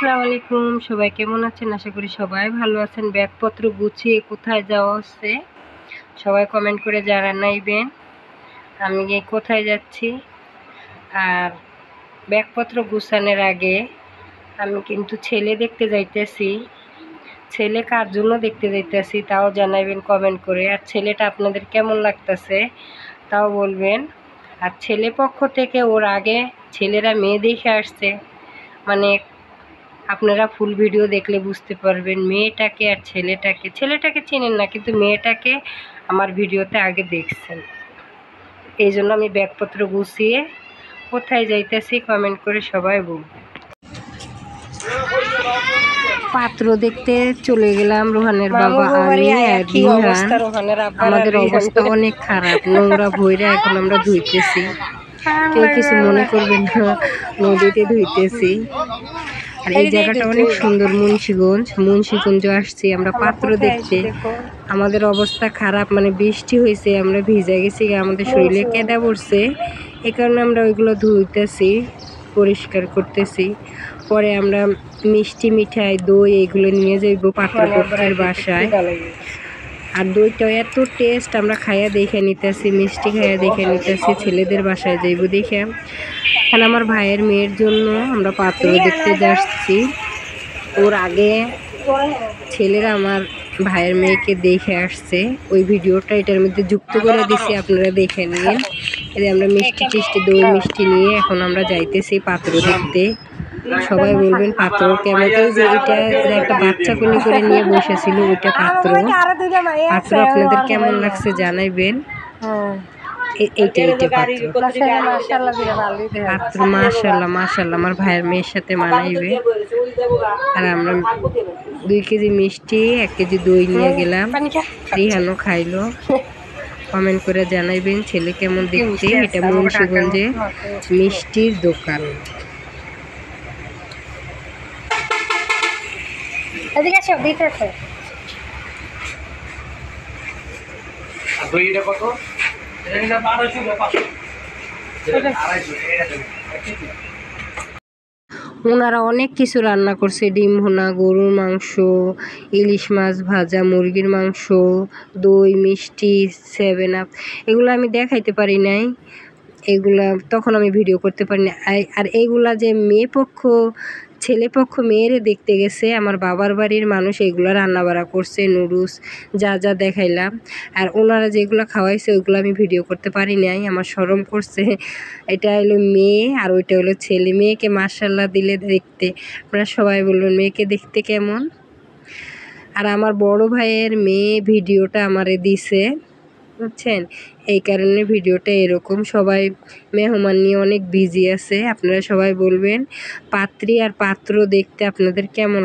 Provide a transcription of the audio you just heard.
আসসালামু আলাইকুম, সবাই কেমন আছেন? আশা করি সবাই ভালো আছেন। ব্যাগপত্র গুছিয়ে কোথায় যাওয়া হচ্ছে সবাই কমেন্ট করে জানাইবেন। আমি কোথায় যাচ্ছি আর ব্যাগপত্র গুছানোর আগে আমি কিন্তু ছেলে দেখতে যাইতেছি। ছেলে কার জন্য দেখতে যাইতেছি তাও জানাইবেন কমেন্ট করে। আর ছেলেটা আপনাদের কেমন লাগতেছে তাও বলবেন। আর ছেলে পক্ষ থেকে ওর আগে ছেলেরা মেয়ে দেখে আসছে, মানে আপনারা ফুল ভিডিও দেখলে বুঝতে পারবেন মেয়েটাকে আর ছেলেটাকে চেনেন না, কিন্তু মেয়েটাকে আমার ভিডিওতে আগে দেখছেন। এই জন্য আমি ব্যাগপত্র গুছিয়ে কোথায় যাইতেছি কমেন্ট করে সবাই বলবেন। পাত্র দেখতে চলে গেলাম রোহানের বাবা আমি আর রিহান। আমাদের অবস্থা অনেক খারাপ, নোংরা ভইরা এখন আমরা ধুইতেছি। কেউ কিছু মনে করবেন না, নদীতে ধুইতেছি। আর এই জায়গাটা অনেক সুন্দর, মুন্সিগঞ্জ আসছি আমরা পাত্র দেখতে। আমাদের অবস্থা খারাপ, মানে বৃষ্টি হয়েছে, আমরা ভিজে গেছি, আমাদের শরীরে কেদা পড়ছে, এই কারণে আমরা ওইগুলো ধুইতেছি, পরিষ্কার করতেছি। পরে আমরা মিষ্টি মিঠাই দই এইগুলো নিয়ে যাইব পাত্রপক্ষের বাসায়। আর দইটা এত টেস্ট, আমরা খাইয়া দেখে নিতেছি, মিষ্টি খাইয়া দেখে নিতেছি, ছেলেদের বাসায় যাইব দেখে। আর আমার ভাইয়ের মেয়ের জন্য আমরা পাত্র দেখতে যাচ্ছি। ওর আগে ছেলেরা আমার ভাইয়ের মেয়েকে দেখে আসছে, ওই ভিডিওটা এটার মধ্যে যুক্ত করে দিছি, আপনারা দেখে নিন। এই আমরা মিষ্টি টিষ্টি দই মিষ্টি নিয়ে এখন আমরা যাইতেছি পাত্র দেখতে। সবাই বলবেন পাত্র কেমন। এই যে এটা একটা বাচ্চা কোলে করে নিয়ে বসেছিল, ওইটা পাত্র। আপনাদের কেমন লাগছে জানাইবেন। এইটা পাত্র মাশাআল্লাহ আমার ভাইয়ের মেয়ের সাথে মানাইবে। আর আমরা 2 কেজি মিষ্টি 1 কেজি দই নিয়ে গেলাম, রিহানও খাইলো। কমেন্ট করে জানাইবেন ছেলে কেমন দেখতে। এটা মুন্সিগঞ্জে মিষ্টির দোকান। ওনারা অনেক কিছু রান্না করছে, ডিম ভুনা, গরুর মাংস, ইলিশ মাছ ভাজা, মুরগির মাংস, দই মিষ্টি, 7 আপ, এগুলো আমি দেখাইতে পারি নাই, এগুলা তখন আমি ভিডিও করতে পারি না। আর এইগুলা যে মেয়ে পক্ষ ছেলে পক্ষ মেয়েরে দেখতে গেছে আমার বাবার বাড়ির মানুষ, এগুলো রান্না বাড়া করছে, নুডলস যা যা দেখাইলাম। আর ওনারা যেগুলো খাওয়াইছে ওইগুলো আমি ভিডিও করতে পারি নাই, আমার শরম করছে। এটা হলো মেয়ে আর ওইটা হলো ছেলে। মেয়েকে মাশাআল্লাহ দিলে দেখতে, আপনারা সবাই বলবেন মেয়েকে দেখতে কেমন। আর আমার বড় ভাইয়ের মেয়ে ভিডিওটা আমারে দিছে, বুঝছেন, এই কারণে ভিডিওটা এরকম। সবাই মেহমান নিয়ে অনেক বিজি আছে। আপনারা সবাই বলবেন পাত্রী আর পাত্র দেখতে আপনাদের কেমন।